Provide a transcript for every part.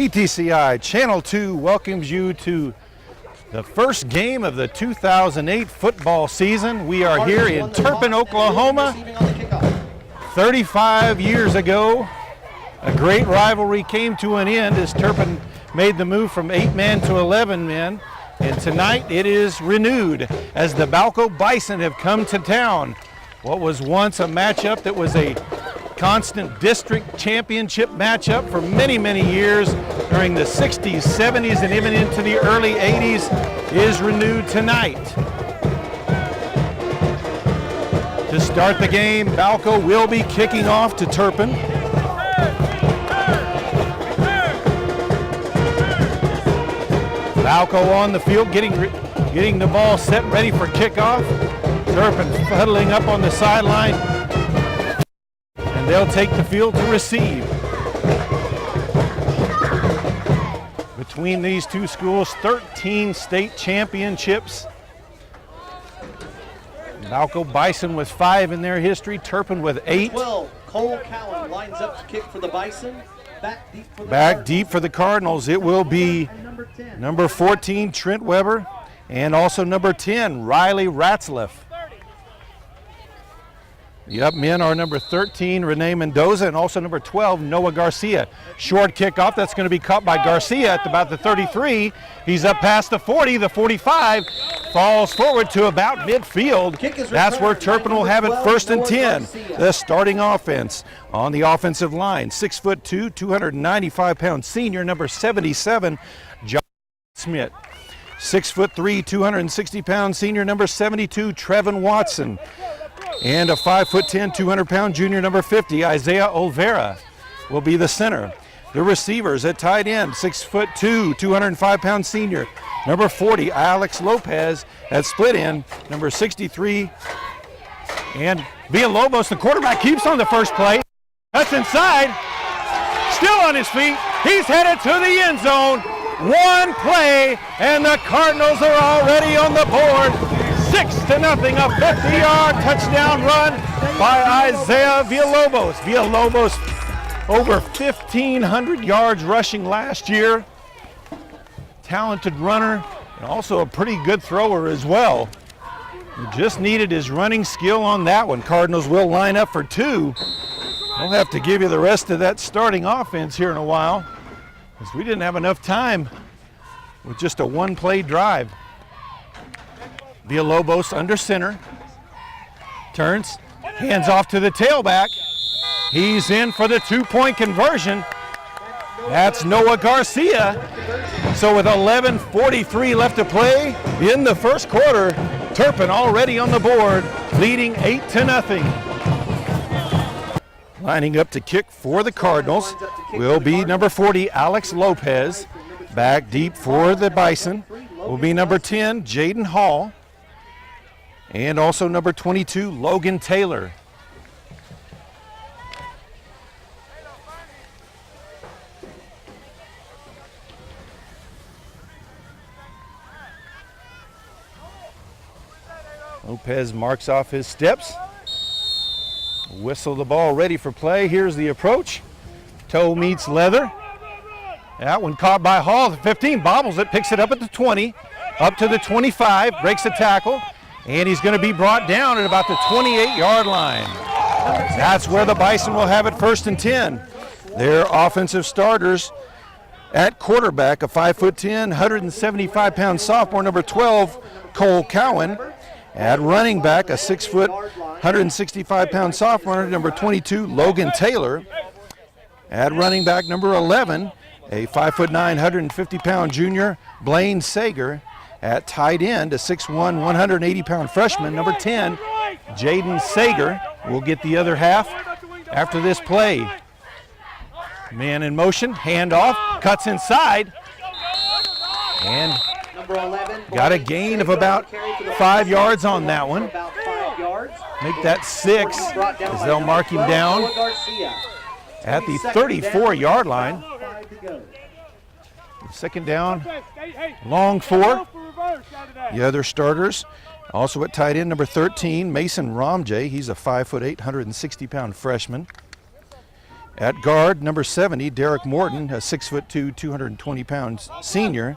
PTCI Channel 2 welcomes you to the first game of the 2008 football season. We are here in Turpin, Oklahoma. 35 years ago, a great rivalry came to an end as Turpin made the move from 8 men to 11 men. And tonight it is renewed as the Balko Bison have come to town. What was once a matchup that was a constant district championship matchup for many, many years during the 60s, 70s, and even into the early 80s is renewed tonight. To start the game, Balko will be kicking off to Turpin. Balko on the field, getting the ball set, ready for kickoff. Turpin huddling up on the sideline, and they'll take the field to receive. Between these two schools, 13 state championships. Balko Bison with 5 in their history, Turpin with 8. 12, Cole Cowan lines up to kick for the Bison. Back deep for the Cardinals. It will be number 14, Trent Weber, and also number 10, Riley Ratzliff. The up men are number 13, Renee Mendoza, and also number 12, Noah Garcia. Short kickoff, that's going to be caught by Garcia at about the 33. He's up past the 40, the 45, falls forward to about midfield. That's where Turpin will have it first and 10. The starting offense on the offensive line, 6'2", 295-pound senior, number 77, John Smith. 6'3", 260-pound senior, number 72, Trevin Watson. And a 5'10", 200-pound junior, number 50, Isaiah Olvera, will be the center. The receivers at tight end, 6'2", 205-pound senior, number 40, Alex Lopez. At split end, number 63. And Villalobos, the quarterback, keeps on the first play. Cuts inside, still on his feet. He's headed to the end zone. One play, and the Cardinals are already on the board. 6-0, a 50-yard touchdown run by Isaiah Villalobos. Villalobos over 1,500 yards rushing last year. Talented runner and also a pretty good thrower as well. He just needed his running skill on that one. Cardinals will line up for 2. We'll have to give you the rest of that starting offense here in a while, because we didn't have enough time with just a one-play drive. Villalobos under center, turns, hands off to the tailback. He's in for the 2-point conversion. That's Noah Garcia. So with 11:43 left to play in the first quarter, Turpin already on the board, leading 8-0. Lining up to kick for the Cardinals will be number 40, Alex Lopez. Back deep for the Bison will be number 10, Jaden Hall. And also number 22, Logan Taylor. Lopez marks off his steps. Whistle the ball ready for play. Here's the approach. Toe meets leather. That one caught by Hall. The 15 bobbles it, picks it up at the 20, up to the 25, breaks the tackle. And he's going to be brought down at about the 28-yard line. That's where the Bison will have it first and 10. Their offensive starters at quarterback, a 5'10", 175-pound sophomore, number 12, Cole Cowan. At running back, a 6', 165-pound sophomore, number 22, Logan Taylor. At running back, number 11, a 5'9", 150-pound junior, Blaine Sager. At tight end, a 6'1", 180-pound freshman, number 10, Jaden Sager, will get the other half after this play. Man in motion, handoff, cuts inside, and got a gain of about 5 yards on that one. Make that 6 as they'll mark him down at the 34-yard line. Second down, long 4. The other starters, also at tight end, number 13, Mason Ramjay. He's a 5'8", 160-pound freshman. At guard, number 70, Derek Morton, a 6'2", 220-pound senior.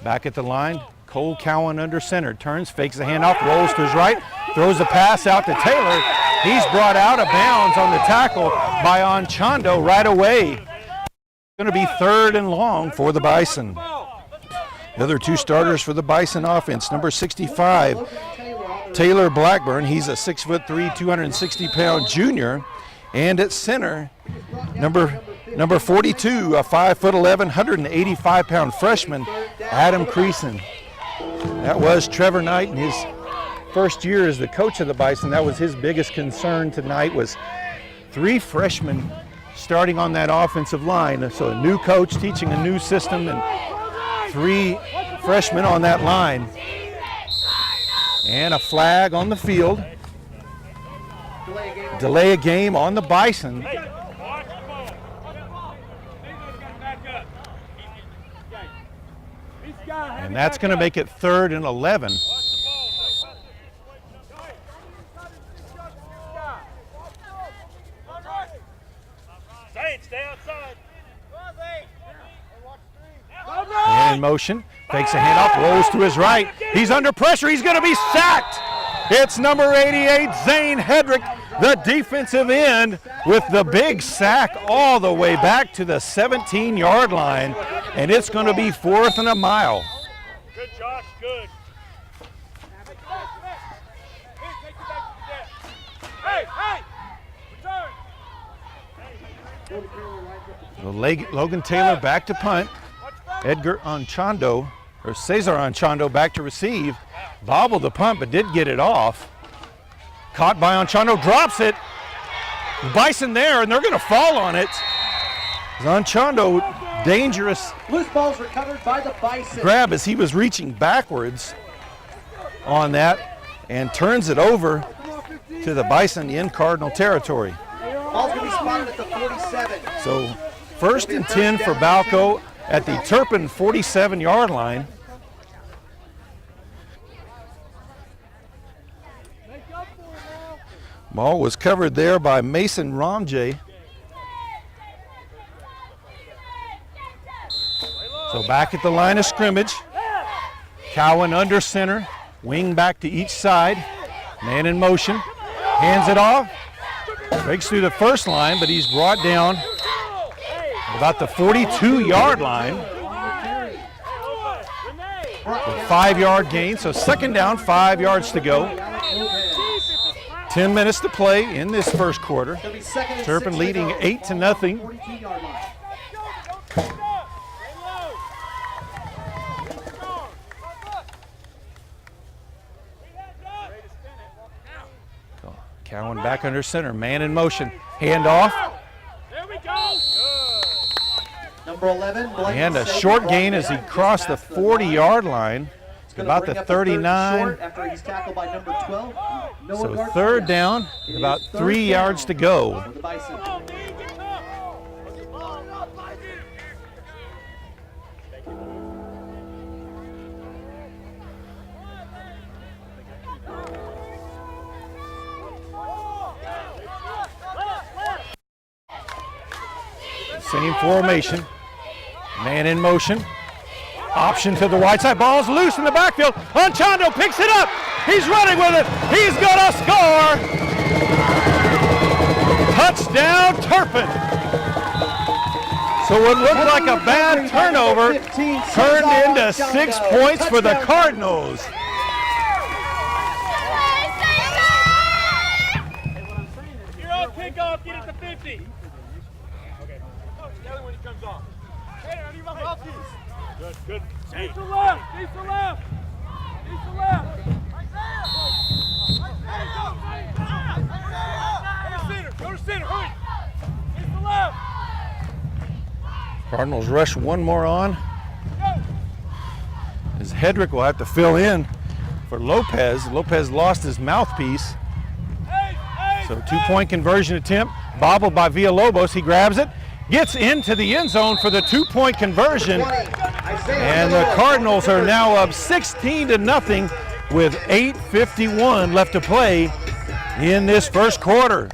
Back at the line, Cole Cowan under center, turns, fakes the handoff, rolls to his right, throws a pass out to Taylor. He's brought out of bounds on the tackle by Anchondo right away. Going to be 3rd and long for the Bison. The other 2 starters for the Bison offense, number 65, Taylor Blackburn. He's a 6'3", 260-pound junior. And at center, number 42, a 5'11", 185-pound freshman, Adam Creason. That was Trevor Knight in his first year as the coach of the Bison. That was his biggest concern tonight, was 3 freshmen starting on that offensive line. So a new coach teaching a new system and 3 freshmen on that line. And a flag on the field. Delay a game on the Bison. And that's going to make it 3rd and 11. Stay outside. And in motion, takes a handoff, rolls to his right. He's under pressure. He's going to be sacked. It's number 88, Zane Hedrick, the defensive end, with the big sack all the way back to the 17-yard line. And it's going to be 4th and a mile. Good, Josh, good. Hey, return. Logan Taylor back to punt. Edgar Anchondo, or Cesar Anchondo, back to receive. Bobbled the punt, but did get it off. Caught by Anchondo, drops it. Bison there, and they're going to fall on it. Anchondo, dangerous Loose balls recovered by the Bison. grab as he was reaching backwards on that and turns it over to the Bison in Cardinal territory. Ball's going to be spotted at the 47. So 1st and 10 for Balko at the Turpin 47-yard line. Ball was covered there by Mason Ramjay. So back at the line of scrimmage. Cowan under center, wing back to each side. Man in motion, hands it off. Breaks through the first line, but he's brought down about the 42-yard line. 5-yard gain, so 2nd down, 5 yards to go. 10 minutes to play in this first quarter. Turpin leading 8-0. Cowan back under center, man in motion, hand off. There we go. Number 11, And a short gain as he crossed the 40-yard line, about the 39. After he's tackled by number 12. So 3rd down, about 3 yards to go. The Bison. Same formation, man in motion. Option to the wide side, ball's loose in the backfield. Anchondo picks it up. He's running with it. He's gonna score. Touchdown, Turpin. So what looked like a bad turnover turned into 6 points for the Cardinals. You're on kickoff, get it to 50. Okay. The other one he comes off. Hey, I need my mouthpiece. Good, good. East to left, east to left. East to left. Go to center, hurry. East to left. Cardinals rush one more on. As Hedrick will have to fill in for Lopez. Lopez lost his mouthpiece. So 2-point conversion attempt, bobbled by Villalobos. He grabs it, gets into the end zone for the 2-point conversion. And the Cardinals are now up 16-0 with 8:51 left to play in this first quarter.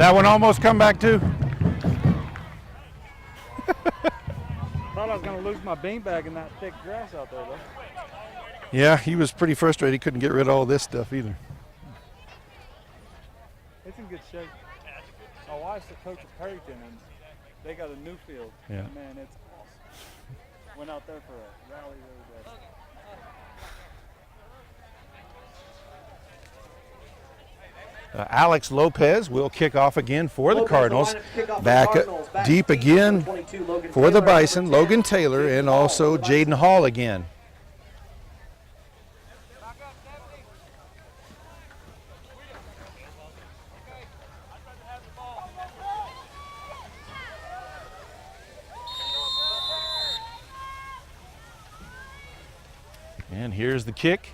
That one almost come back too. Thought I was going to lose my beanbag in that thick grass out there, though. Yeah, he was pretty frustrated. He couldn't get rid of all this stuff either. It's in good shape. My wife's the coach of Perryton, and they got a new field. Yeah. Man, it's awesome. Went out there for a rally the other day. Alex Lopez will kick off again for the Lopez Cardinals. will line up to kick off for the Back Cardinals. Back deep deep, again number 22, Logan for the Taylor, Bison, number 10, Logan Taylor, Jaden and Hall also for the Bison. Jaden Hall again. And here's the kick.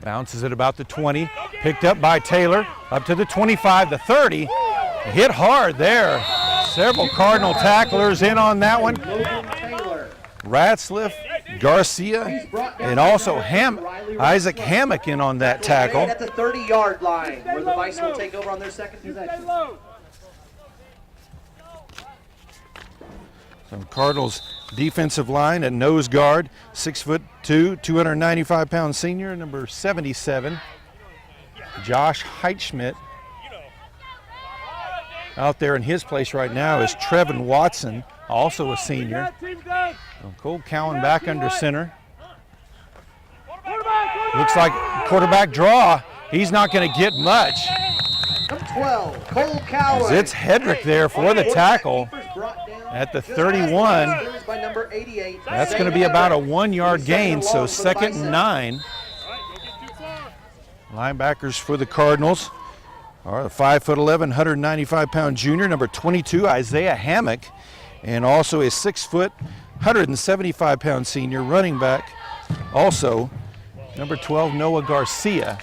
Bounces at about the 20. Picked up by Taylor. Up to the 25, the 30. Hit hard there. Several Cardinal tacklers in on that one. Logan Taylor. Ratzliff, Garcia, and also Isaac Hammock in on that tackle. At the 30-yard line, where the Bison will take over on their second possession. Some Cardinals defensive line at nose guard, 6'2", 295-pound senior, number 77, Josh Heitschmidt. Out there in his place right now is Trevin Watson, also a senior. Cole Cowan back under center. Looks like quarterback draw. He's not going to get much. Number 12, Cole Cowan. It's Hedrick there for the tackle at the 31. That's going to be about a 1-yard gain, so 2nd and 9. Linebackers for the Cardinals are the 5'11", 195-pound junior, number 22, Isaiah Hammock, and also a 6', 175-pound senior running back, also number 12, Noah Garcia.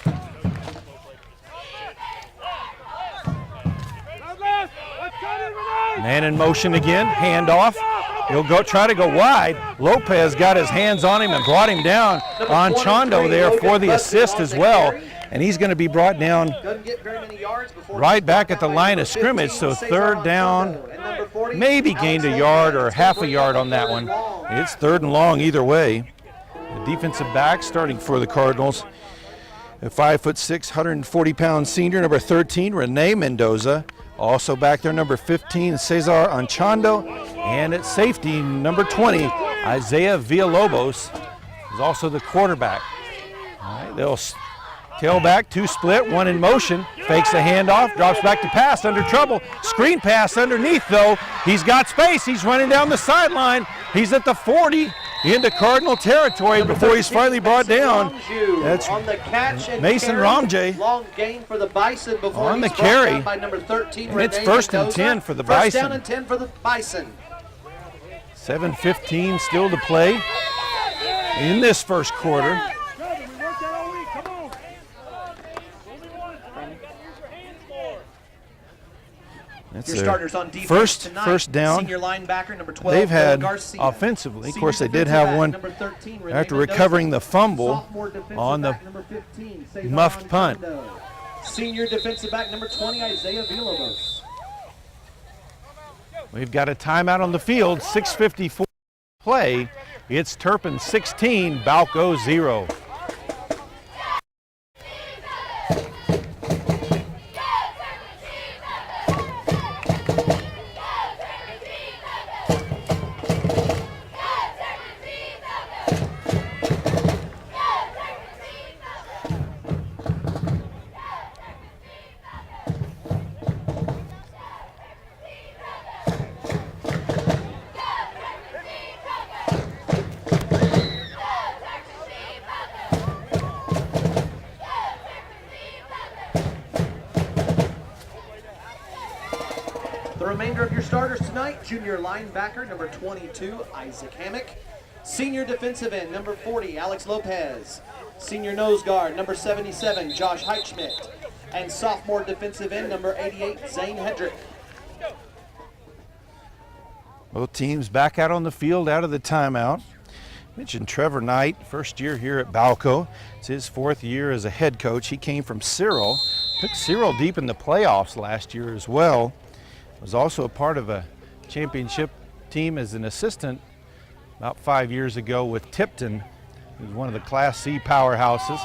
Man in motion again, handoff. He'll try to go wide. Lopez got his hands on him and brought him down. On Chondo there for the assist as well. And he's going to be brought down right back at the line of scrimmage. So 3rd down, maybe gained a yard or half a yard on that one. It's 3rd and long either way. The defensive back starting for the Cardinals. A 5'6", 140-pound senior, number 13, Renee Mendoza. Also back there, number 15, Cesar Anchondo. And at safety, number 20, Isaiah Villalobos is also the quarterback. All right, they'll tailback, 2 split, 1 in motion. Fakes the handoff, drops back to pass, under trouble. Screen pass underneath, though. He's got space. He's running down the sideline. He's at the 40 into Cardinal territory before he's finally brought down. That's on the catch and Mason carry. Ramjay. Long gain for the Bison before on the he's brought carry. down by number 13. And it's Renee 1st and Mendoza. 10 for the First Bison. down and 10 for the Bison. 7:15 still to play in this first quarter. That's Your their starters on defense tonight. first down. Senior linebacker number 12. They've had Garcia. offensively. Of Senior course, they did defensive have back, one number 13, Renee after Mendoza. recovering the fumble Sophomore defensive on the back, number 15, Cesar muffed punt. Anchondo. Senior defensive back number 20, Isaiah Villalobos. We've got a timeout on the field. 6:54 play. It's Turpin 16, Balko 0. The remainder of your starters tonight, junior linebacker number 22, Isaac Hammock. Senior defensive end number 40, Alex Lopez. Senior nose guard number 77, Josh Heitschmidt. And sophomore defensive end number 88, Zane Hedrick. Both teams back out on the field out of the timeout. Mentioned Trevor Knight, first year here at Balko. It's his 4th year as a head coach. He came from Cyril Took Cyril deep in the playoffs last year as well. Was also a part of a championship team as an assistant about 5 years ago with Tipton, who's one of the Class C powerhouses.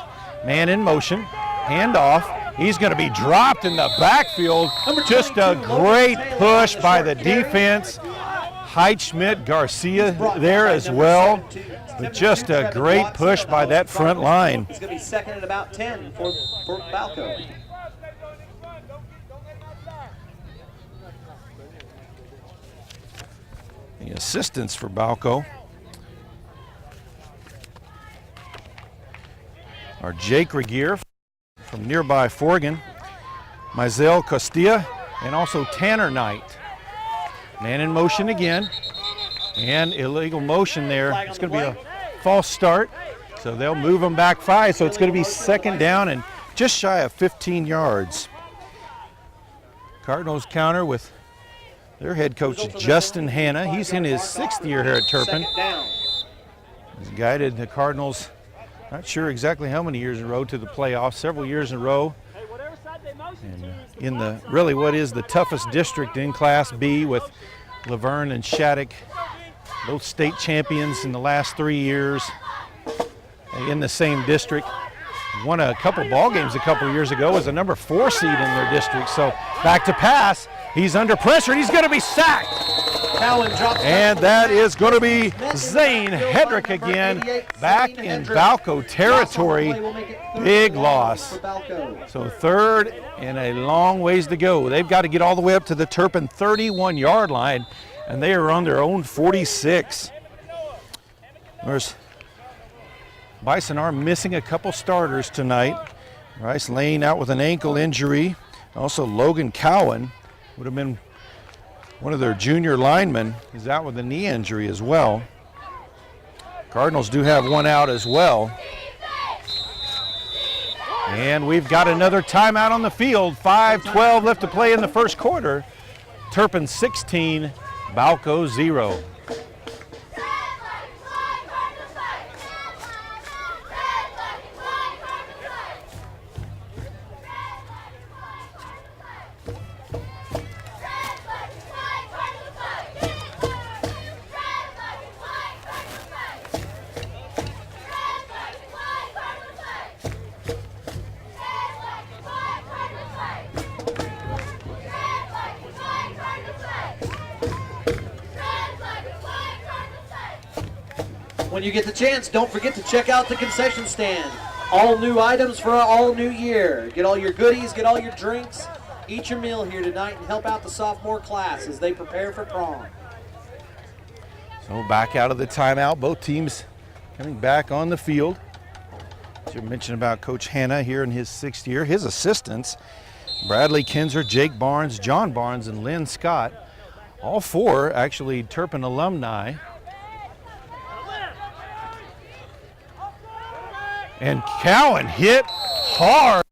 Man in motion, hand off. He's going to be dropped in the backfield. Just a great push by the defense. Heitschmidt, Garcia there as well. But just a great push by that front line. It's going to be second and about 10 for Balko. The assistants for Balko are Jake Regier from nearby Forgan, Mizell Costilla, and also Tanner Knight. Man in motion again, and illegal motion there. It's going to be a false start, so they'll move them back 5, so it's going to be second down and just shy of 15 yards. Cardinals counter with their head coach, Justin Hanna. He's in his 6th year here at Turpin. He's guided the Cardinals, not sure exactly how many years in a row, to the playoffs, several years in a row. And in the really what is the toughest district in Class B, with Laverne and Shattuck, both state champions in the last 3 years in the same district. Won a couple ball games a couple years ago as a number 4 seed in their district. So back to pass. He's under pressure, and he's going to be sacked. And that is going to be Zane Hedrick again, back in Balko territory. Big loss. So third and a long ways to go. They've got to get all the way up to the Turpin 31-yard line, and they are on their own 46. There's Bison are missing a couple starters tonight. Rice Lane out with an ankle injury. Also Logan Cowan would have been one of their junior linemen, is out with a knee injury as well. Cardinals do have one out as well. And we've got another timeout on the field. 5:12 left to play in the first quarter. Turpin 16, Balko 0. When you get the chance, don't forget to check out the concession stand. All new items for an all new year. Get all your goodies, get all your drinks, eat your meal here tonight, and help out the sophomore class as they prepare for prom. So back out of the timeout, both teams coming back on the field. As you mentioned about Coach Hanna here in his 6th year, his assistants, Bradley Kinzer, Jake Barnes, John Barnes, and Lynn Scott. All 4 actually Turpin alumni. And Cowan hit hard.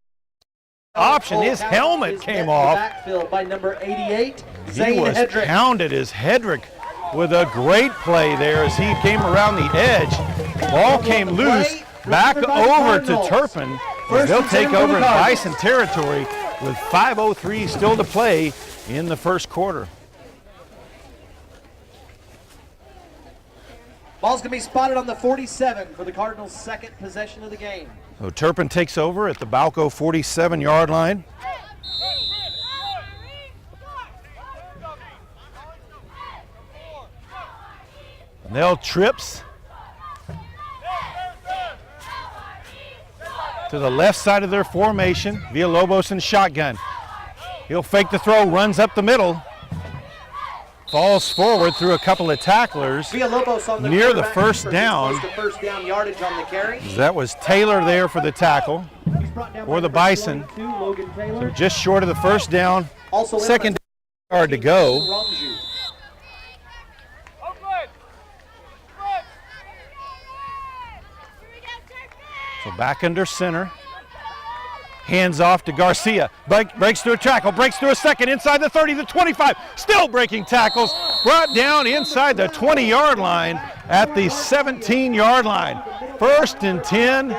Option, his helmet came off. Backfield by number 88, He was pounded as Hedrick with a great play there as he came around the edge. Ball came loose, back over to Turpin. They'll take over in Bison territory with 5:03 still to play in the first quarter. Ball's going to be spotted on the 47 for the Cardinals' second possession of the game. So Turpin takes over at the Balko 47-yard line. Nell trips to the left side of their formation. Villalobos in shotgun. He'll fake the throw, runs up the middle. Falls forward through a couple of tacklers near the first down. Yardage on the carry. That was Taylor there for the tackle for the Bison. So just short of the first down. Second yard to go. So back under center. Hands off to Garcia. Breaks through a tackle, breaks through a second, inside the 30, the 25. Still breaking tackles. Brought down inside the 20-yard line at the 17-yard line. First and 10.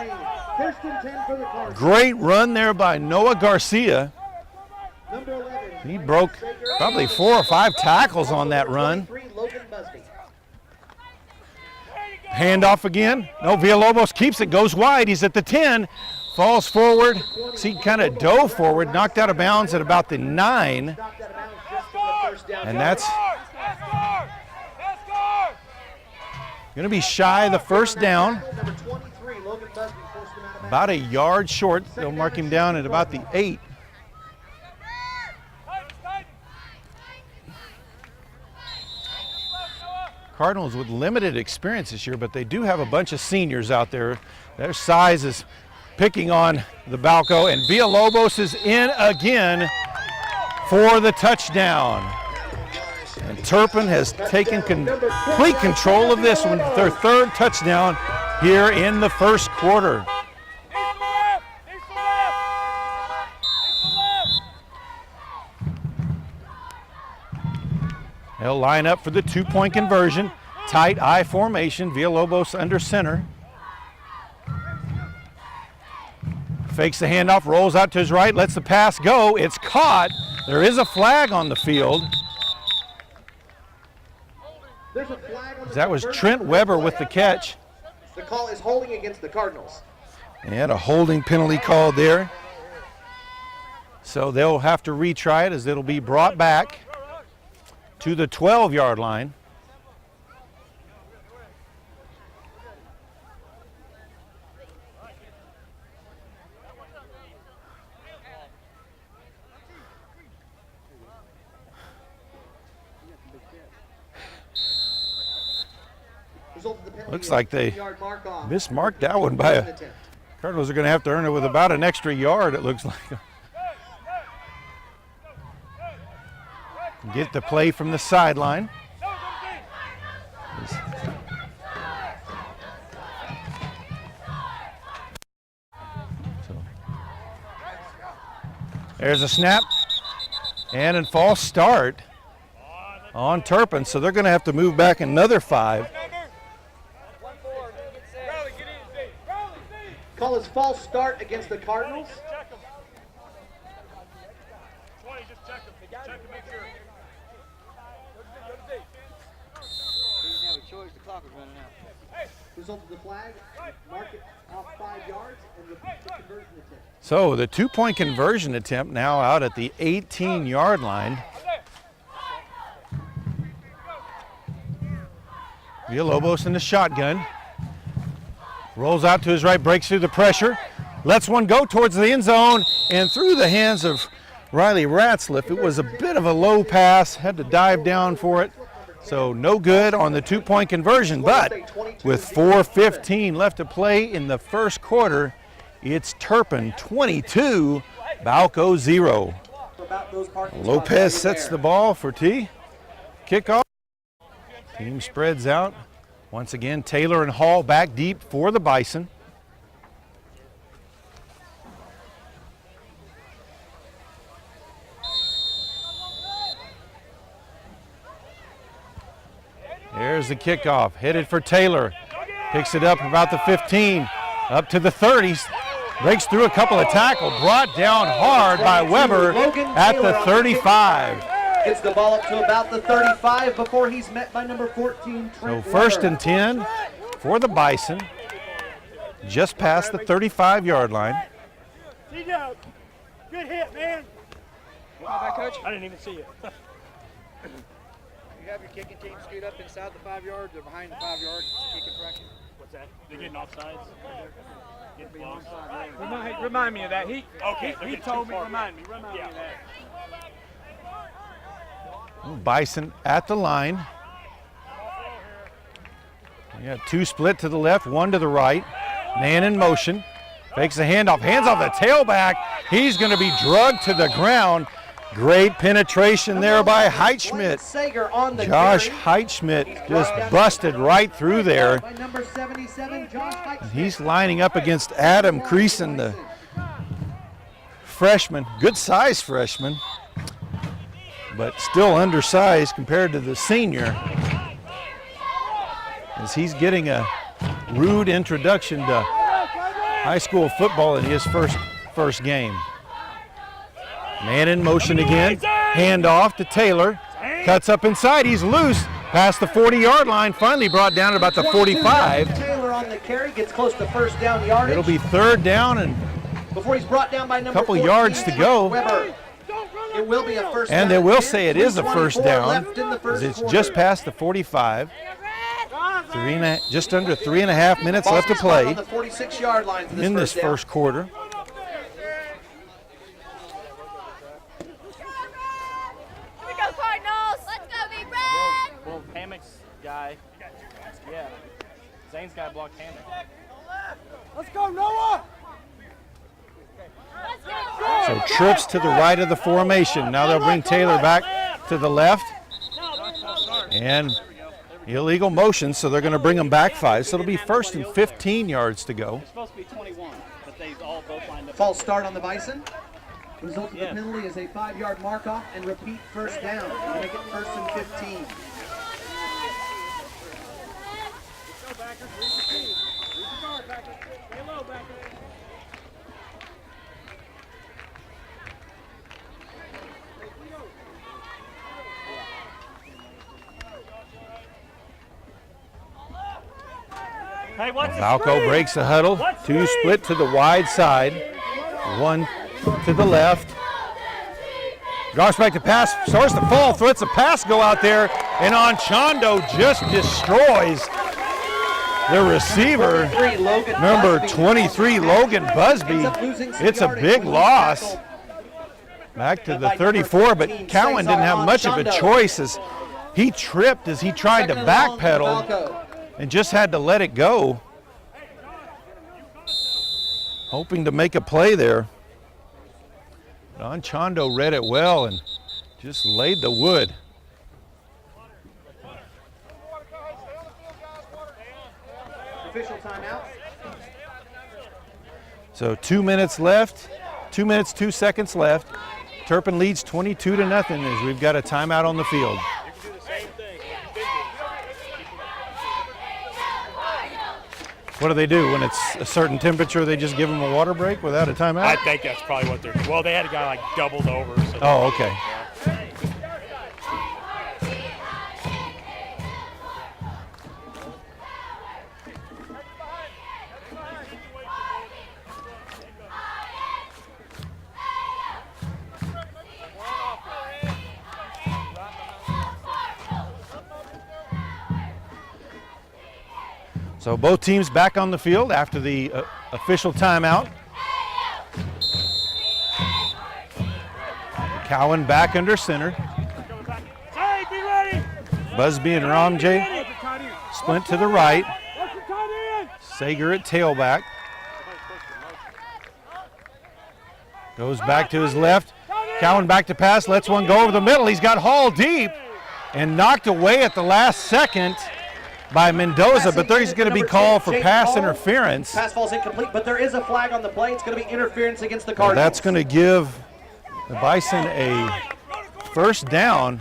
Great run there by Noah Garcia. Number 11. He broke probably 4 or 5 tackles on that run. 23, Logan Busby. Handoff again. No, Villalobos keeps it, goes wide. He's at the 10, falls forward. See, kind of dove forward, knocked out of bounds at about the 9. Knocked out of bounds just for the first down. And that's going to be shy of the first down. Number 23, Logan Busby forced him out of bounds. About a yard short. They'll mark him down at about the 8. Cardinals with limited experience this year, but they do have a bunch of seniors out there. Their size is picking on the Balko, and Villalobos is in again for the touchdown. And Turpin has taken complete control of this one, their 3rd touchdown here in the first quarter. They'll line up for the 2-point conversion. Tight I formation, Villalobos under center. Fakes the handoff, rolls out to his right, lets the pass go. It's caught. There is a flag on the field. There's a flag on the That was conversion. Trent Weber with the catch. The call is holding against the Cardinals. And a holding penalty called there. So they'll have to retry it as it'll be brought back to the 12-yard line. Looks like they mismarked that one by a Cardinals are going to have to earn it with about an extra yard, it looks like. Get the play from the sideline. There's a snap and a false start on Turpin, so they're going to have to move back another 5. Call is false start against the Cardinals. Result of the flag, mark it off 5 yards and repeat the conversion attempt. So the 2-point conversion attempt now out at the 18-yard line. Villalobos in the shotgun. Rolls out to his right, breaks through the pressure, lets one go towards the end zone and through the hands of Riley Ratzliff. It was a bit of a low pass, had to dive down for it. So no good on the 2-point conversion, but with 4:15 left to play in the first quarter, it's Turpin 22, Balko 0. Lopez sets the ball for T. Kickoff. Team spreads out. Once again, Taylor and Hall back deep for the Bison. There's the kickoff, headed for Taylor. Picks it up about the 15, up to the 30s. Breaks through a couple of tackles, brought down hard by Weber at the 35. Gets the ball up to about the 35 before he's met by number 14, Trent So first Weber. and 10 for the Bison, just past the 35-yard line. Good hit, man. Coach? I didn't even see it. You have your kicking team scoot up inside the 5 yards or behind the 5 yards kicking practice. What's that? They're getting offsides? Remind me of that. He told me, remind me of that. Bison at the line. You got 2 split to the left, 1 to the right. Man in motion. Fakes the handoff, hands off the tailback. He's going to be drugged to the ground. Great penetration there by Heitschmidt. Josh Heitschmidt just busted right through there. He's lining up against Adam Creason, the freshman, good size freshman, but still undersized compared to the senior, as he's getting a rude introduction to high school football in his first game. Man in motion again. Hand off to Taylor. Cuts up inside. He's loose. Past the 40-yard line. Finally brought down at about the 45. Taylor on the carry gets close to first down yardage. It'll be third down and before he's brought down by number couple 14, yards to go. Weber. It will be a first down. And they will say it is a first down, left in the first as it's quarter. just past the 45. Just under 3.5 minutes left to play On the 46-yard line for in this down. first quarter. Let's go, Cardinals! Let's go, be red! Well, Hammock's guy, yeah, Zane's guy blocked Hammock. Let's go, Noah! Let's go! So trips to the right of the formation. Now they'll bring Taylor back to the left. And illegal motion, so they're going to bring him back 5. So it'll be first and 15 yards to go. It's supposed to be 21, but they all both lined up. False start on the Bison. Result of the penalty is a 5-yard mark off and repeat first down. To make it first and 15. Hey, what's Balko breaks the huddle. 2 split to the wide side. 1 to the left. Drops back to pass. Starts to fall. Lets a pass go out there. And Anchondo just destroys the receiver. Number 23, Logan Busby. It's a big loss. Back to the 34, but Cowan didn't have much of a choice as he tripped as he tried to backpedal and just had to let it go. Hoping to make a play there. Anchondo read it well and just laid the wood. Official timeout. So 2 minutes left, 2 minutes, 2 seconds left. Turpin leads 22-0 as we've got a timeout on the field. What do they do when it's a certain temperature? They just give them a water break without a timeout? I think that's probably what they're. Well, they had a guy like doubled over. So Oh, okay. So both teams back on the field after the official timeout. Cowan back under center. Hey, be ready! Busby and Ramjay splint to the right. Let's tight end! Sager at tailback. Goes back to his left. Cowan back to pass, lets one go over the middle. He's got Hall deep and knocked away at the last second by Mendoza, but there's going to be called for pass interference. Pass falls incomplete, but there is a flag on the play. It's going to be interference against the Cardinals. That's going to give the Bison a first down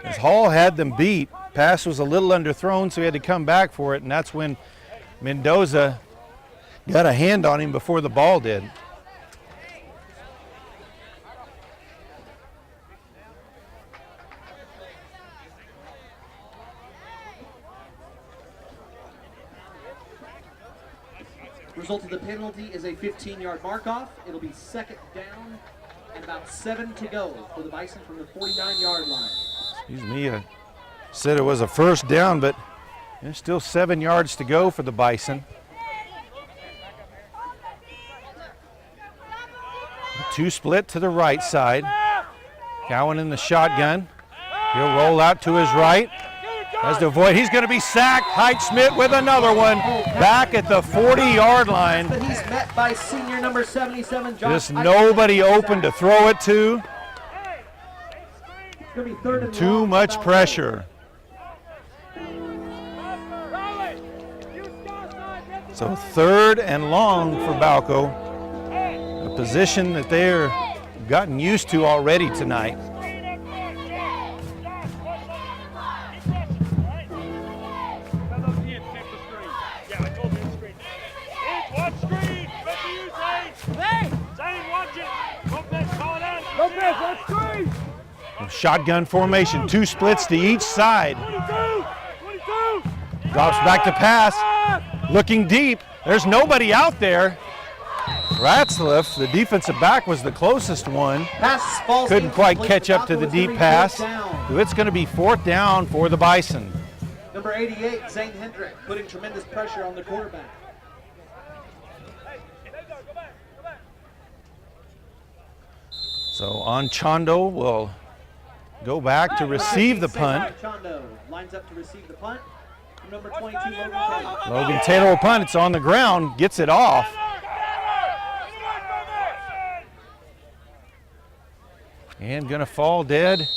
as Hall had them beat. Pass was a little underthrown, so he had to come back for it, and that's when Mendoza got a hand on him before the ball did. Result of the penalty is a 15-yard mark-off. It'll be second down and about 7 to go for the Bison from the 49-yard line. Excuse me, I said it was a first down, but there's still 7 yards to go for the Bison. 2 split to the right side. Cowan in the shotgun. He'll roll out to his right. Has to avoid, he's going to be sacked. Height-Schmidt with another one back at the 40-yard line. But he's met by senior number 77, Josh. Just nobody open to throw it to. It's going to be third and Too long much for Balko. pressure. So 3rd and long for Balko. A position that they're gotten used to already tonight. Yeah, I told you screen. Watch screen. Lopez, that's three. Shotgun formation, 2 splits to each side. 22. Drops back to pass, looking deep. There's nobody out there. Ratzliff, the defensive back, was the closest one. Pass falls Couldn't quite incomplete. catch up to the Balko is gonna deep be pass. fourth down. So it's going to be 4th down for the Bison. Number 88, Zane Hendrick, putting tremendous pressure on the quarterback. So Anchondo will go back to receive the punt. Chondo lines up to receive the punt. Number 22, Logan Taylor. Logan Taylor will punt. It's on the ground, gets it off. And going to fall dead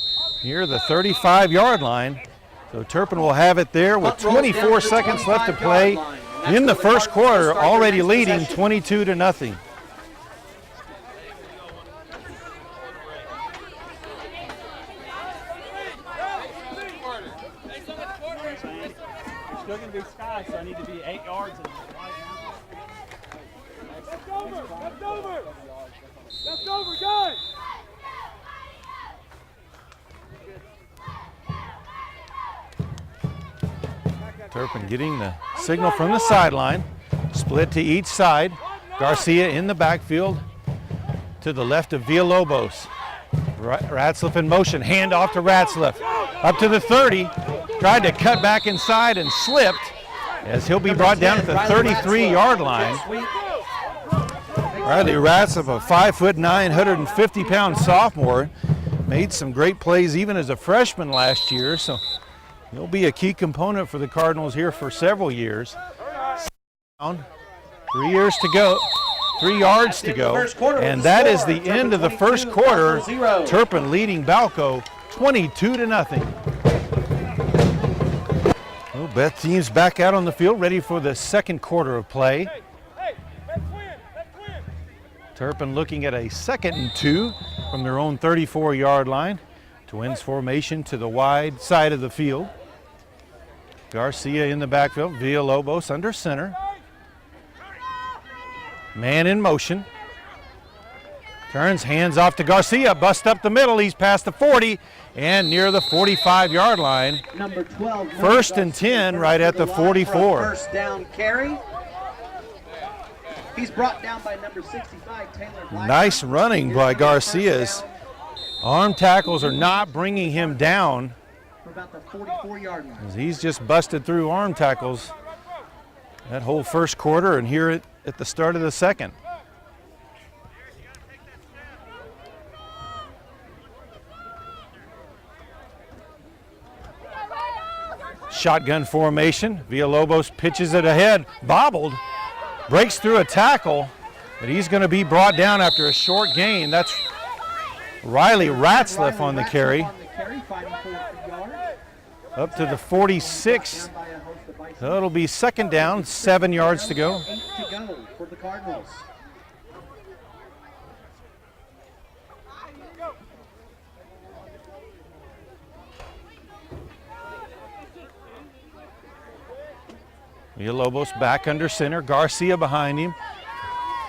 near the 35-yard line. So Turpin will have it there with 24 seconds left to play in the first quarter, already leading 22-0. Still going to be sky, so I need to be 8 yards. Left over, guys. Turpin getting the signal from the sideline. Split to each side. Garcia in the backfield to the left of Villalobos. Ratzliff in motion. Hand off to Ratzliff. Up to the 30. Tried to cut back inside and slipped as he'll be brought down at the 33-yard line. Riley Ratzliff, a 5'9", 150-pound sophomore, made some great plays even as a freshman last year, so he'll be a key component for the Cardinals here for several years. 3 years to go, 3 yards to go, and that is the end of the first quarter. Turpin leading Balko 22-0. Well, both teams back out on the field, ready for the second quarter of play. Turpin looking at a 2nd and 2 from their own 34-yard line. Twins formation to the wide side of the field. Garcia in the backfield, Villalobos under center. Man in motion. Turns, hands off to Garcia, bust up the middle, he's past the 40 and near the 45-yard line. Number 12. 1st and 10 right at the 44. First down carry. He's brought down by number 65, Taylor. Nice running by Garcia's. Arm tackles are not bringing him down. For about the 44-yard line. As he's just busted through arm tackles that whole first quarter and here at the start of the second. Shotgun formation. Villalobos pitches it ahead, bobbled, breaks through a tackle, but he's going to be brought down after a short gain. That's Riley Ratzliff on the carry. Up to the 46. So it'll be 2nd down, 7 yards to go. 8 to go for the Cardinals. Villalobos back under center, Garcia behind him.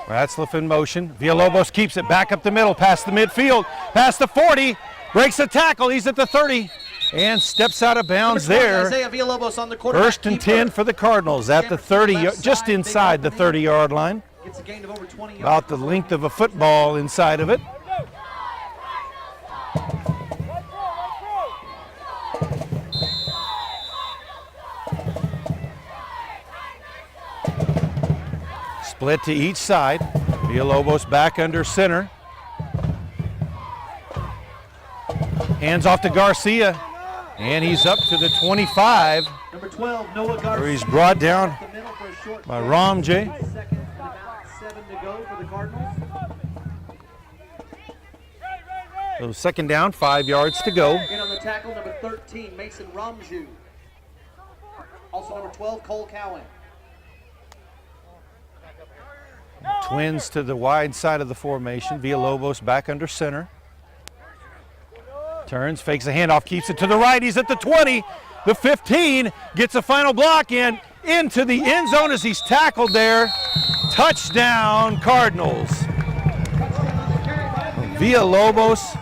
Ratzliff in motion. Villalobos keeps it back up the middle, past the midfield, past the 40, breaks the tackle, he's at the 30, and steps out of bounds there. Isaiah Villalobos on the quarterback 1st and 10 for the Cardinals at the 30, just inside the 30-yard line. Gets a gain of over 20 yards. About the length of a football inside of it. Split to each side. Villalobos back under center. Hands off to Garcia. And he's up to the 25. Number 12, Noah Garcia. Where he's brought down by Ramjay. 2nd and about 7 to go for the Cardinals. So 2nd down, 5 yards to go. In on the tackle, number 13, Mason Ramju. Also number 12, Cole Cowan. Twins to the wide side of the formation. Villalobos back under center. Turns, fakes a handoff, keeps it to the right. He's at the 20, the 15, gets a final block in, into the end zone as he's tackled there. Touchdown, Cardinals. Villalobos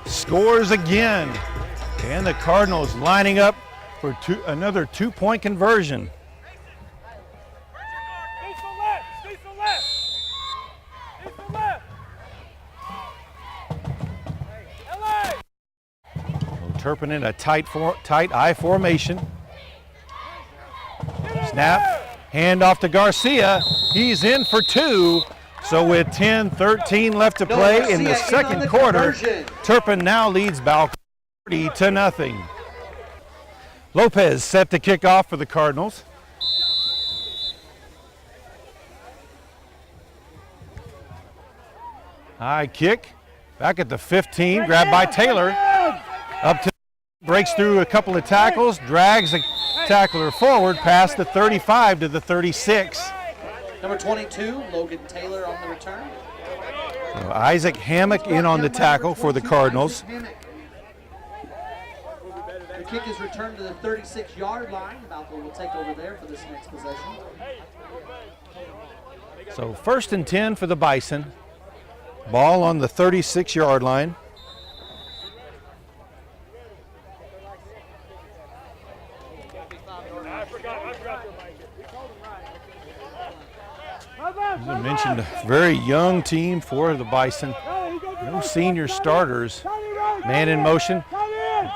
scores again. And the Cardinals lining up for another two-point conversion. Turpin in a tight I formation. Snap, hand off to Garcia. He's in for two. So with 10-13 left to play in the second quarter, Turpin now leads Balko 30-0. Lopez set to kick off for the Cardinals. High kick, back at the 15, grabbed by Taylor. Up to, breaks through a couple of tackles, drags the tackler forward past the 35 to the 36. Number 22, Logan Taylor on the return. So Isaac Hammock in on the tackle for the Cardinals. The kick is returned to the 36-yard line. Balko will take over there for this next possession. So 1st and 10 for the Bison. Ball on the 36-yard line. As I mentioned, a very young team for the Bison. No senior starters. Man in motion.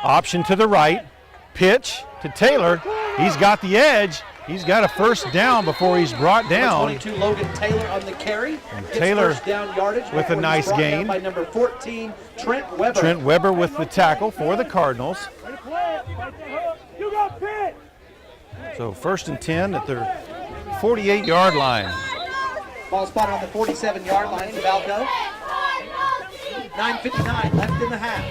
Option to the right. Pitch to Taylor. He's got the edge. He's got a first down before he's brought down. 22 Logan Taylor on the carry. And Taylor first down yardage with a nice gain. By number 14, Trent Weber. Trent Weber with the tackle for the Cardinals. So 1st and 10 at their 48-yard line. Ball spotted on the 47-yard line to Balko. 9:59 left in the half.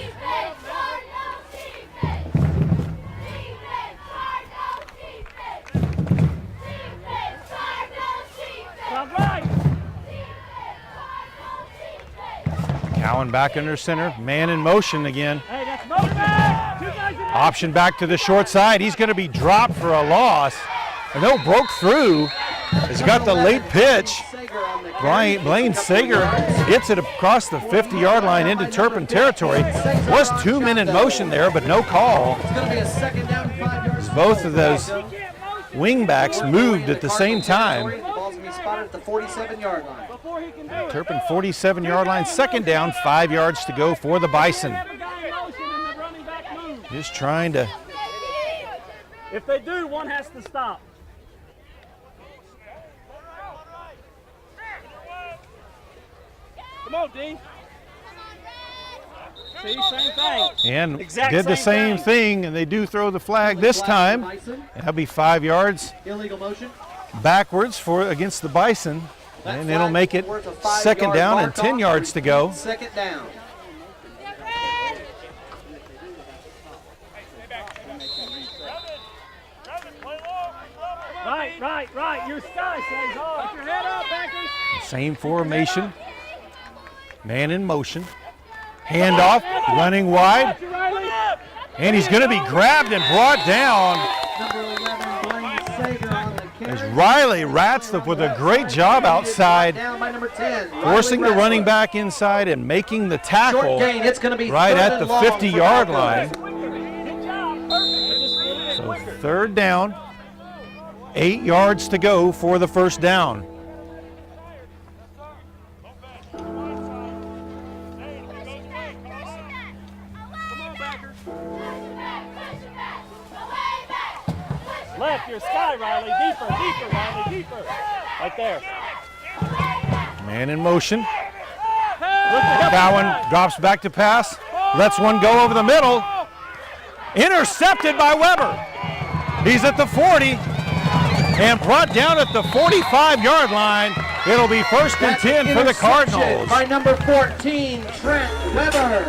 Cowan back under center, man in motion again. Option back to the short side. He's going to be dropped for a loss. And they'll broke through. He's got the late pitch. Blaine Sager hits it across the 50-yard line into Turpin territory. Was 2 men in motion there, but no call. Both of those wingbacks moved at the same time. At the 47-yard line. Turpin 47-yard line, 2nd down, 5 yards to go for the Bison. Just trying to. If they do, one has to stop. Come on, Dean. See, same thing. And did the same thing, and they do throw the flag this time. That'll be 5 yards. Illegal motion. Backwards against the Bison, and it'll make it 2nd down and 10 yards to go. 2nd down. Right. Your sky says off. Put your head up, backers. Same formation. Man in motion. Handoff, running wide. And he's going to be grabbed and brought down. Number 11, Blaine Sager on the carry. As Riley Ratslip with a great job outside, Down by number 10, forcing the Riley running Ratslip. back inside and making the tackle Short gain. It's going to be right 3rd at and the long for 50-yard Balko. line. So 3rd down, 8 yards to go for the 1st down. Left, your sky, Riley. Deeper, Riley, deeper. Right there. Man in motion. Cowan drops back to pass. Lets one go over the middle. Intercepted by Weber. He's at the 40 and brought down at the 45-yard line. It'll be 1st and 10 for the Cardinals. By number 14, Trent Weber.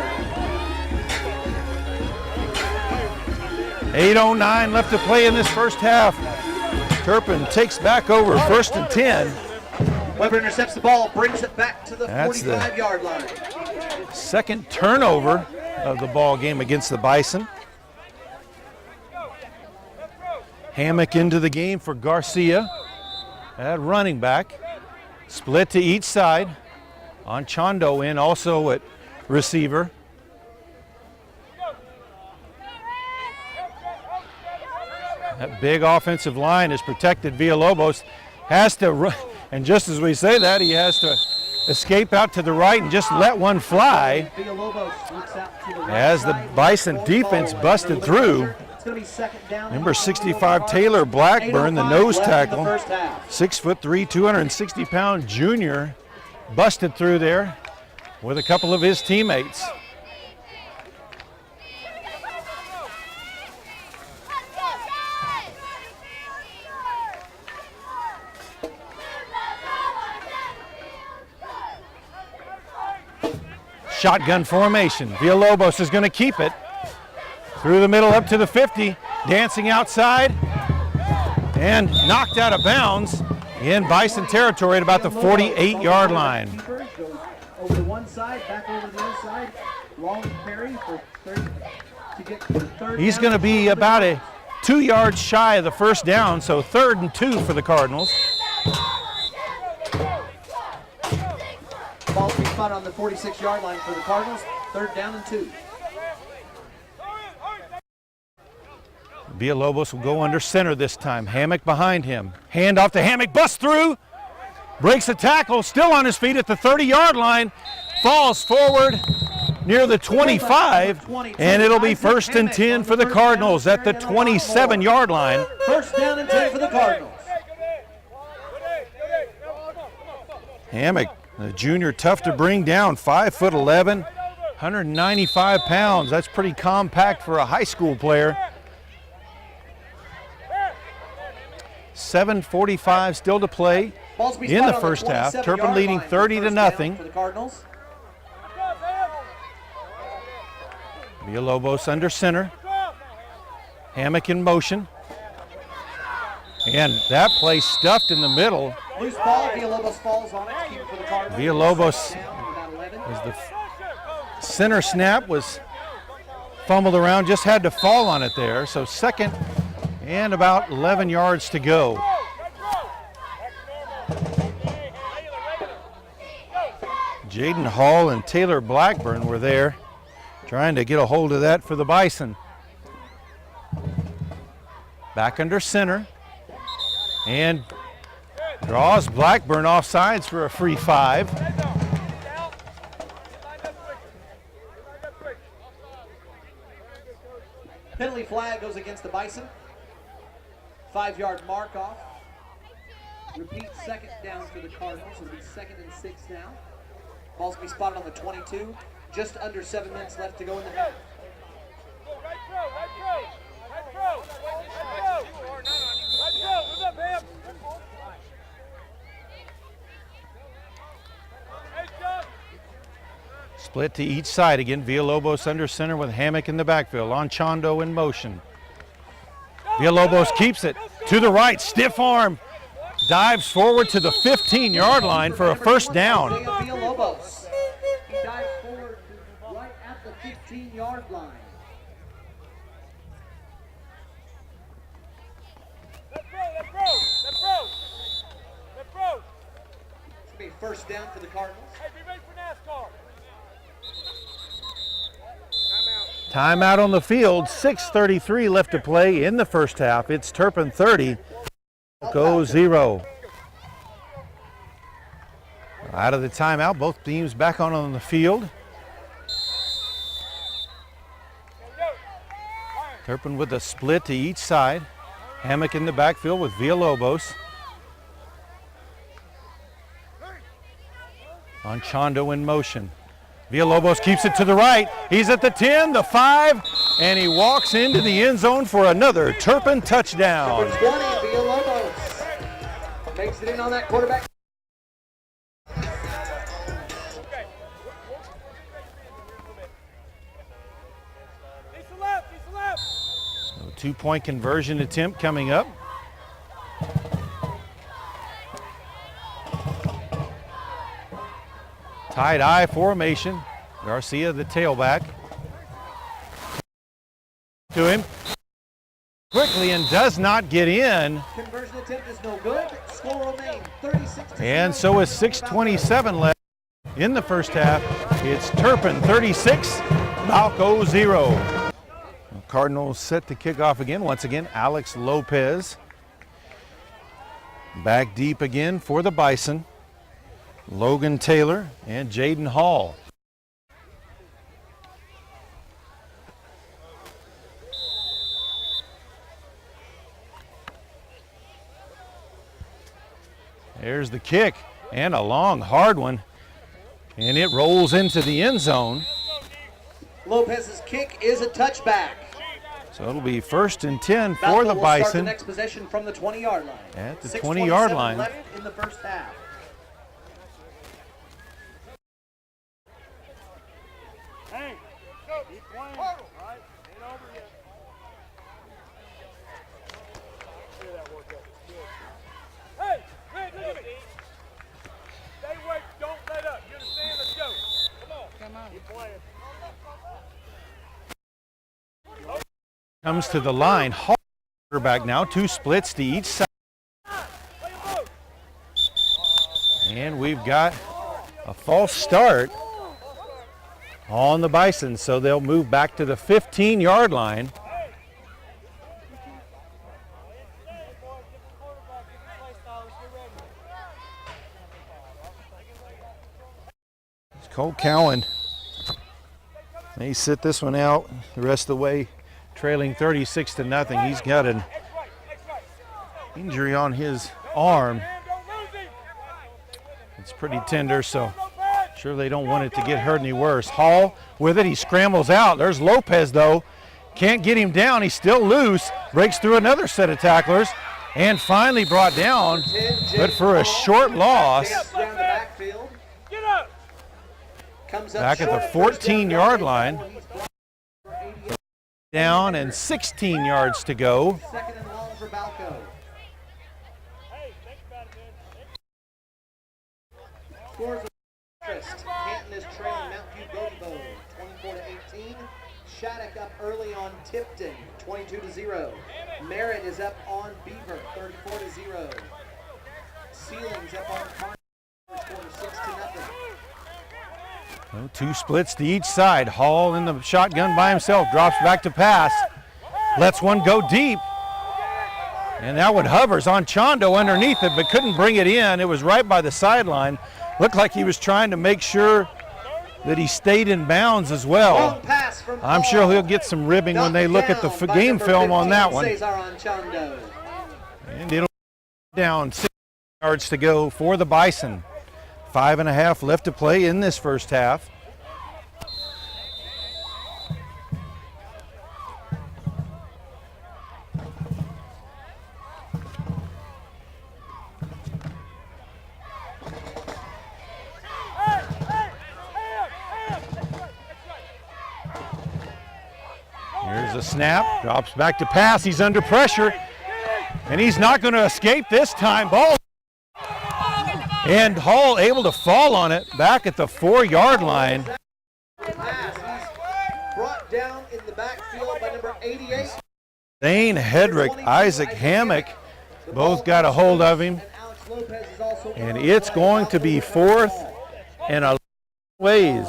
8:09 left to play in this first half. Turpin takes back over 1st and 10. Weber intercepts the ball, brings it back to the That's the 45-yard line. 2nd turnover of the ball game against the Bison. Hammock into the game for Garcia at running back. Split to each side. Anchondo in also at receiver. That big offensive line is protected. Villalobos has to run, and just as we say that, he has to escape out to the right and just let one fly as the Bison defense busted through. Number 65, Taylor Blackburn, the nose tackle, 6'3", 260-pound junior, busted through there with a couple of his teammates. Shotgun formation. Villalobos is going to keep it. Through the middle up to the 50. Dancing outside. And knocked out of bounds in Bison territory at about the 48-yard line. Over to one side, back over to the other side. Long carry for third to get third. He's going to be about 2 yards shy of the first down, so 3rd and 2 for the Cardinals. Ball to be spotted on the 46-yard line for the Cardinals. 3rd down and 2. Villalobos will go under center this time. Hammock behind him. Hand off to Hammock, busts through, breaks a tackle, still on his feet at the 30-yard line, falls forward near the 25, and it'll be 1st and 10 for the Cardinals at the 27-yard line. 1st down and 10 for the Cardinals. Hammock, the junior, tough to bring down, 5'11", 195 pounds. That's pretty compact for a high school player. 7:45 still to play in the first half. Turpin leading 30-0. Villalobos under center. Hammock in motion. And that play stuffed in the middle. Loose ball, Villalobos falls on it to keep it for the Cardinals. Villalobos, as the center snap was fumbled around, just had to fall on it there. So 2nd and about 11 yards to go. Jaden Hall and Taylor Blackburn were there trying to get a hold of that for the Bison. Back under center and draws Blackburn off sides for a free 5. Penalty flag goes against the Bison. 5-yard mark off. Repeat 2nd down for the Cardinals. It'll be 2nd and 6 now. Ball's going to be spotted on the 22. Just under 7 minutes left to go in the half. Split to each side again. Villalobos under center with Hammock in the backfield. Anchondo in motion. Villalobos keeps it to the right, stiff arm, dives forward to the 15-yard line for a 1st down. Villalobos. He dives forward right at the 15-yard line. It's going to be 1st down for the Cardinals. Hey, be ready for NASCAR. Timeout on the field, 6:33 left to play in the first half. It's Turpin 30, Balko 0. Out of the timeout, both teams back on the field. Turpin with a split to each side. Hammock in the backfield with Villalobos. Anchondo in motion. Villalobos keeps it to the right. He's at the 10, the 5, and he walks into the end zone for another Turpin touchdown. Number 20, Villalobos makes it in on that quarterback. So 2-point conversion attempt coming up. Tight eye formation. Garcia, the tailback. To him. Quickly and does not get in. Conversion attempt is no good. Score remains 36-0. And so is 6:27 left. In the first half, it's Turpin 36, Balko 0. Cardinals set to kick off again. Once again, Alex Lopez. Back deep again for the Bison. Logan Taylor and Jaden Hall. There's the kick, and a long, hard one, and it rolls into the end zone. Lopez's kick is a touchback. So it'll be 1st and 10 for Balko the will start the Bison next possession from the 20-yard line. at the 6:27 20-yard line. left in the first half. Hey, keep playing. All right, ain't over yet. Hear that workout. Good. Hey, Rick, look at me. Stay awake. Don't let up. You understand? Let's go. Come on. Keep playing. Comes to the line. Hall quarterback now, 2 splits to each side. And we've got a false start on the Bison, so they'll move back to the 15-yard line. It's Cole Cowan. They sit this one out the rest of the way, trailing 36-0. He's got an injury on his arm. It's pretty tender, so sure they don't want it to get hurt any worse. Hall with it, he scrambles out. There's Lopez though, can't get him down, he's still loose, breaks through another set of tacklers, and finally brought down, but for a short loss. Back at the 14-yard line. Down and 16 yards to go. Second and long for Balko. Scores of interest. Canton is trailing Mount View Bobo 24-18. Shattuck up early on Tipton 22-0. Merritt is up on Beaver 34-0. Ceilings up on Carnegie 46-0. So 2 splits to each side. Hall in the shotgun by himself, drops back to pass, lets one go deep, and that one hovers on Chondo underneath it, but couldn't bring it in. It was right by the sideline. Looked like he was trying to make sure that he stayed in bounds as well. I'm sure he'll get some ribbing when they look at the game film on that one. And it'll be down 6 yards to go for the Bison. 5.5 left to play in this first half. Here's a snap, drops back to pass, he's under pressure, and he's not going to escape this time. Ball. And Hall able to fall on it back at the 4-yard line. He's brought down in the backfield by number 88. Zane Hedrick, Isaac Hammock, both got a hold of him. And it's going to be 4th and a ways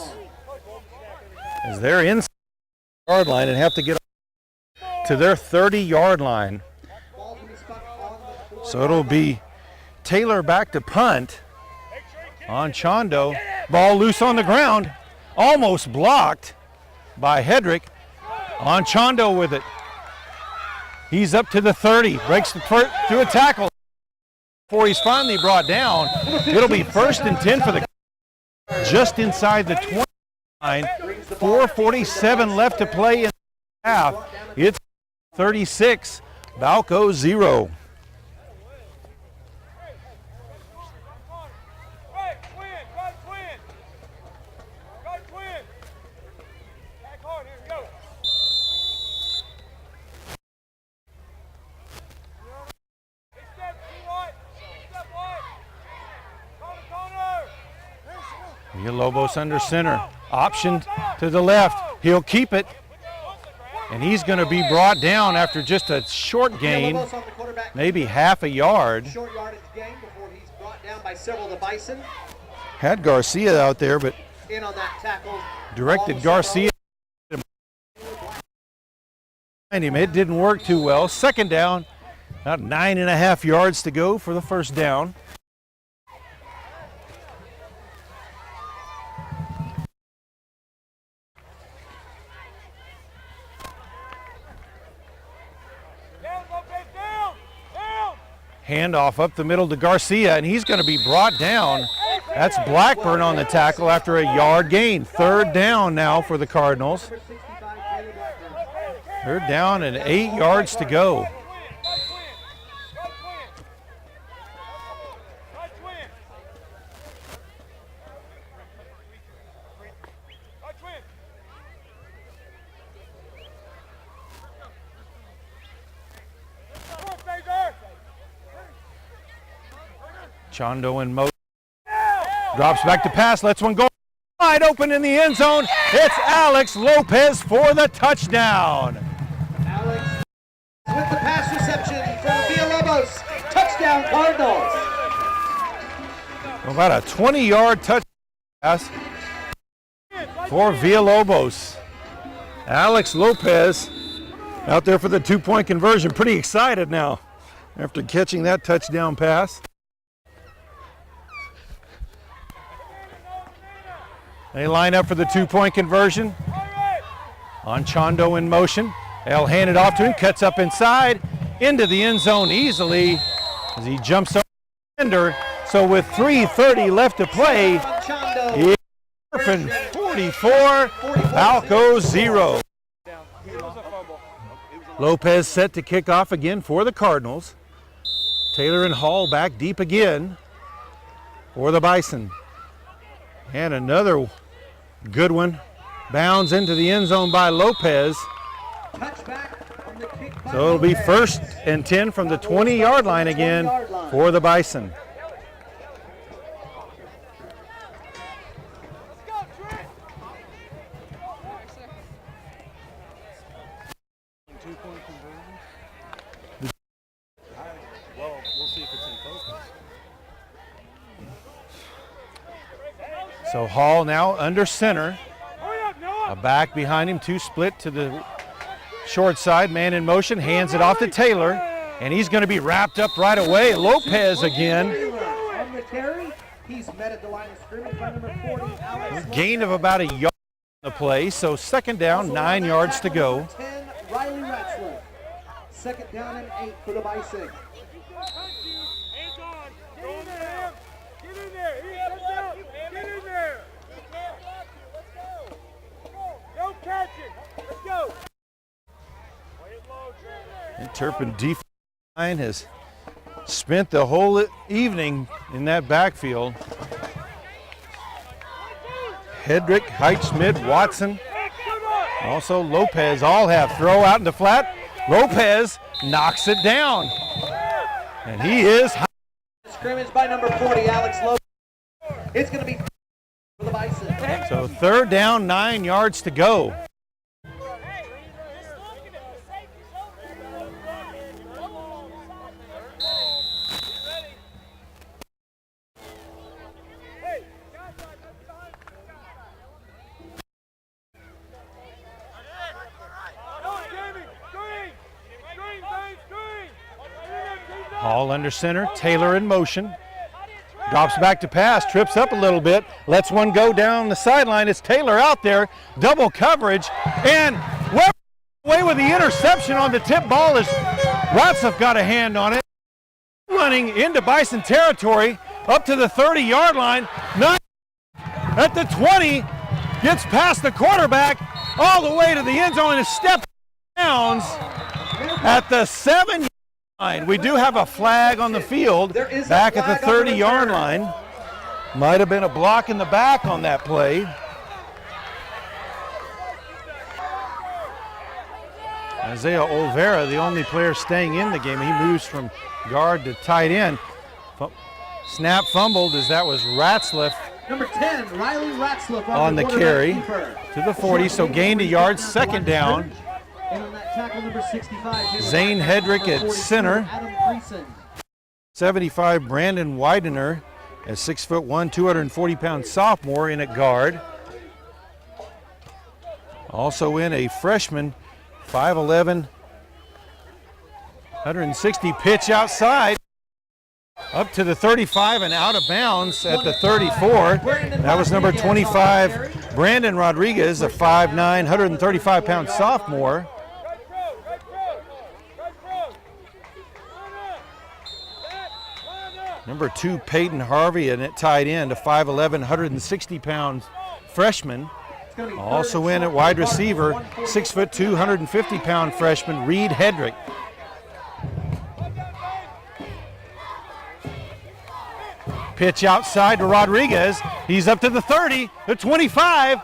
as they're inside the yard line and have to get to their 30-yard line. So it'll be Taylor back to punt on Chondo. Ball loose on the ground, almost blocked by Hedrick. On Chondo with it. He's up to the 30, breaks through a tackle before he's finally brought down. It'll be 1st and 10 for the just inside the 20 line. 4:47 left to play in the half. It's 36, Balko 0. Villalobos under center, option to the left, he'll keep it, and he's going to be brought down after just a short gain, maybe half a yard. Short yardage gain before he's brought down by several of the Bison. Had Garcia out there, but In on that tackle. directed Garcia behind him. It didn't work too well. Second down, about 9.5 yards to go for the first down. Handoff up the middle to Garcia, and he's going to be brought down. That's Blackburn on the tackle after a yard gain. Third down now for the Cardinals. Third down and 8 yards to go. Chondo in motion. Drops back to pass, lets one go wide open in the end zone. It's Alex Lopez for the touchdown. Alex with the pass reception from Villalobos. Touchdown Cardinals. About a 20-yard touch pass for Villalobos. Alex Lopez out there for the 2-point conversion. Pretty excited now after catching that touchdown pass. They line up for the 2-point conversion. On Chondo in motion. They'll hand it off to him, cuts up inside, into the end zone easily as he jumps over the defender. So with 3:30 left to play, Turpin 44, Balko 0. Lopez set to kick off again for the Cardinals. Taylor and Hall back deep again for the Bison. And another good one. Bounds into the end zone by Lopez. So it'll be 1st and 10 from the 20-yard line again for the Bison. So Hall now under center. A back behind him, 2 split to the short side. Man in motion, hands it off to Taylor, and he's going to be wrapped up right away. Lopez again. On the carry, he's met at the line of scrimmage by number 40, Alex. Gain of about a yard on the play, so second down, 9 yards to go. 10, Riley Ratzler. Second down and 8 for the Bison. Hands on. Get in there. Get in there. He has out. Get in there. Let's go. No catching. Let's go. And Turpin defense line has spent the whole evening in that backfield. Hedrick, Heitschmidt, Watson, also Lopez all have throw out in the flat. Lopez knocks it down. And he is Scrimmage by number 40, Alex Lopez. It's going to be for the Bison. so third down, 9 yards to go. Hall under center, Taylor in motion. Drops back to pass, trips up a little bit, lets one go down the sideline. It's Taylor out there, double coverage, and away with the interception on the tip ball as Ratzler got a hand on it. Running into Bison territory, up to the 30-yard line. At the 20, gets past the quarterback, all the way to the end zone and steps downs at the 7-yard line. We do have a flag on the field back at the 30-yard line. Might have been a block in the back on that play. Isaiah Olvera, the only player staying in the game. He moves from guard to tight end. Snap fumbled as that was Ratzler Number 10, Riley Ratzler on the carry to the 40, so gained a yard, second down. And on that tackle, number 65, Zane Hedrick at center. 75, Brandon Widener a 6'1", 240-pound sophomore in at guard. Also in a freshman, 5'11", 160 pitch outside. Up to the 35 and out of bounds at the 34. That was number 25, Brandon Rodriguez, a 5'9", 135-pound sophomore. Number 2, Peyton Harvey, and at tight end, a 5'11", 160-pound freshman. Also in at wide receiver, 6'2", 150-pound freshman, Reed Hedrick. Pitch outside to Rodriguez. He's up to the 30, the 25.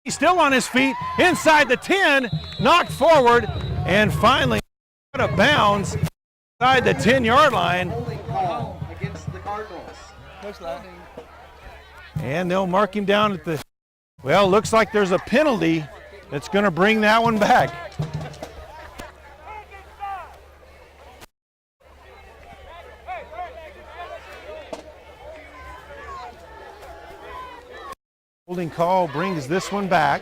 He's still on his feet, inside the 10, knocked forward, and finally out of bounds inside the 10-yard line. Against the Cardinals. And they'll mark him down at the, well, looks like there's a penalty that's going to bring that one back. Holding call brings this one back.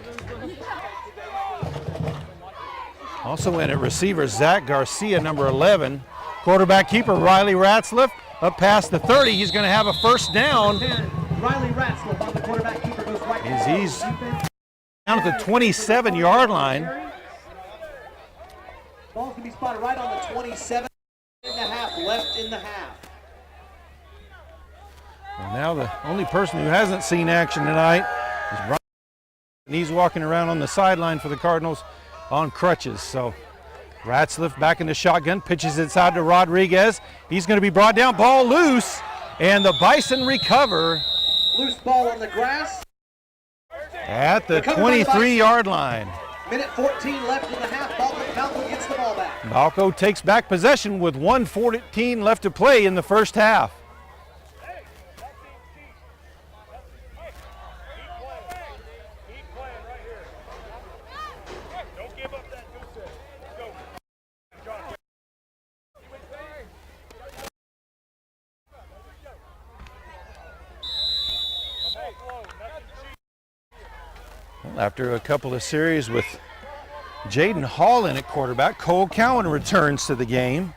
Also in at receiver, Zach Garcia, number 11. Quarterback keeper, Riley Ratzliff, up past the 30. He's going to have a first down. Riley Ratzliff on the quarterback keeper goes right. He's down at the 27-yard line. Ball's going to be spotted right on the 27 and a half, left in the half. And now the only person who hasn't seen action tonight is Brian. And he's walking around on the sideline for the Cardinals on crutches. So Ratzliff back in the shotgun, pitches inside to Rodriguez. He's going to be brought down, ball loose, and the Bison recover. Loose ball on the grass. At the 23-yard line. Minute 14 left in the half. Balko gets the ball back. Balko takes back possession with 1:14 left to play in the first half. After a couple of series with Jaden Hall in at quarterback, Cole Cowan returns to the game.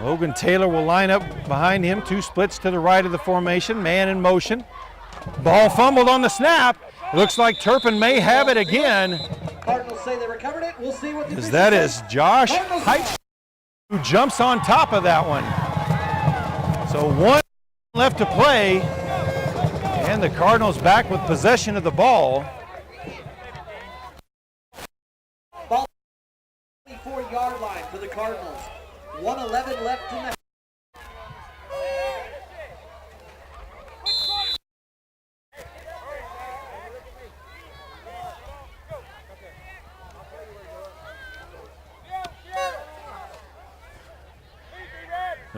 Logan Taylor will line up behind him, 2 splits to the right of the formation, man in motion. Ball fumbled on the snap. Looks like Turpin may have it again. Cardinals say they recovered it. We'll see what the As that is Josh Height who jumps on top of that one. So 1 left to play, and the Cardinals back with possession of the ball. Ball 24-yard line for the Cardinals. 1:11 left in the half.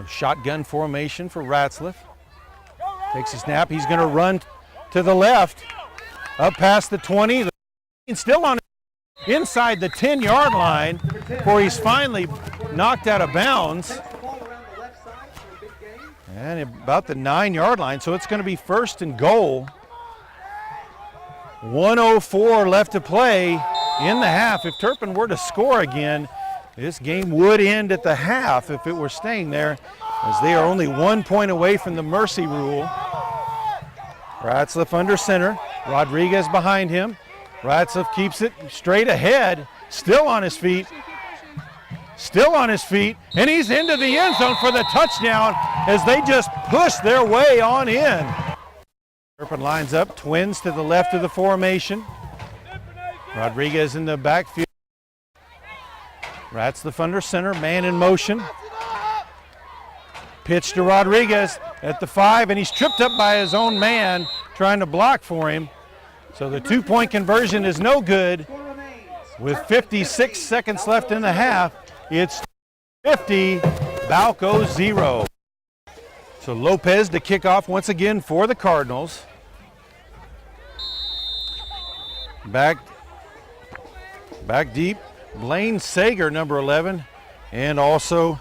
Shotgun formation for Ratzliff. Takes a snap. He's going to run to the left. Up past the 20. Still on inside the 10-yard line before he's finally knocked out of bounds. And about the 9-yard line. So it's going to be first and goal. 1:04 left to play in the half. If Turpin were to score again, this game would end at the half if it were staying there, as they are only 1 point away from the mercy rule. Ratzliff under center, Rodriguez behind him. Ratzliff keeps it straight ahead, still on his feet, and he's into the end zone for the touchdown as they just push their way on in. Turpin lines up, twins to the left of the formation. Rodriguez in the backfield. Ratzliff under center, man in motion. Pitch to Rodriguez at the 5, and he's tripped up by his own man trying to block for him. So the 2-point conversion is no good. With 56 seconds left in the half, it's 50, Balko 0. So Lopez to kick off once again for the Cardinals. Back deep, Blaine Sager, number 11, and also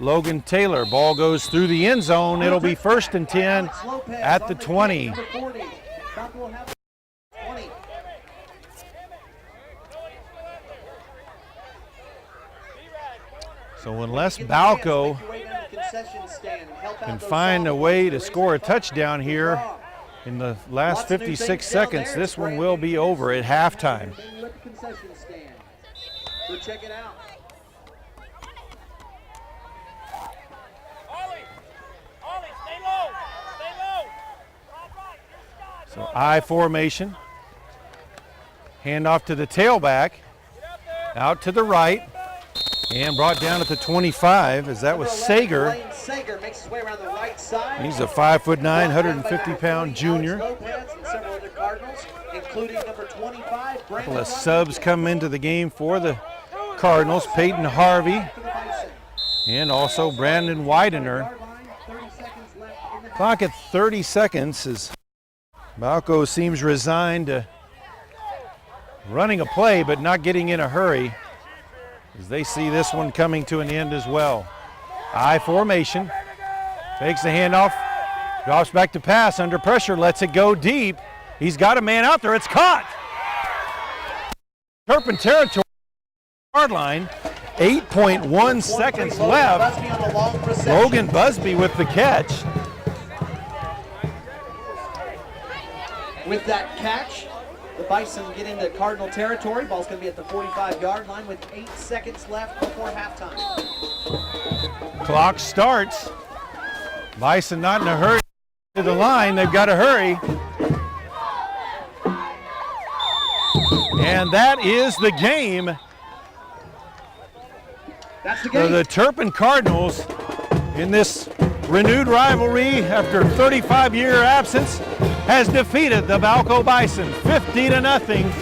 Logan Taylor. Ball goes through the end zone. It'll be 1st and 10 Alex Lopez at on the kick, 20. number 40. Balko will have 20. So unless Get the hands, Balko make your way down to the concession stand and help out can those find a sophomores. way to Raise score a the puck. touchdown here in the last Lots of new 56 things down seconds, there. this It's one brand will new. be over at halftime. Menu at the concession stand. Go check it out. Ollie, stay low. Stay low. So I formation. Hand off to the tailback. Out to the right. And brought down at the 25 as that was Number 11, Sager. Blaine Sager makes his way around the right side. He's a 5'9", 150-pound junior. Alex Lopez and several other Cardinals, including number 25, Couple Brandon of subs come into the game for the Rodriguez. Cardinals. Peyton Harvey For the Bison. and also Brandon Widener. Yard line, 30 seconds left in the half. Clock at 30 seconds as Balko seems resigned to running a play but not getting in a hurry as they see this one coming to an end as well. I formation, takes the handoff, drops back to pass under pressure, lets it go deep. He's got a man out there, it's caught. Turpin territory, yard line, 8.1 seconds Logan left. Busby on the long reception. Logan Busby with the catch. With that catch, the Bison get into Cardinal territory. Ball's going to be at the 45-yard line with 8 seconds left before halftime. Clock starts. Bison not in a hurry to the line. They've got to hurry. And that is the game. That's the So game. the Turpin Cardinals, in this renewed rivalry after 35-year absence, has defeated the Balko Bison 50-0.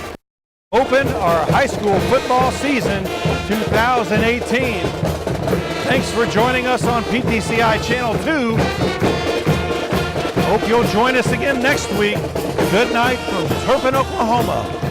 Open our high school football season 2018. Thanks for joining us on PTCI Channel 2. Hope you'll join us again next week. Good night from Turpin, Oklahoma.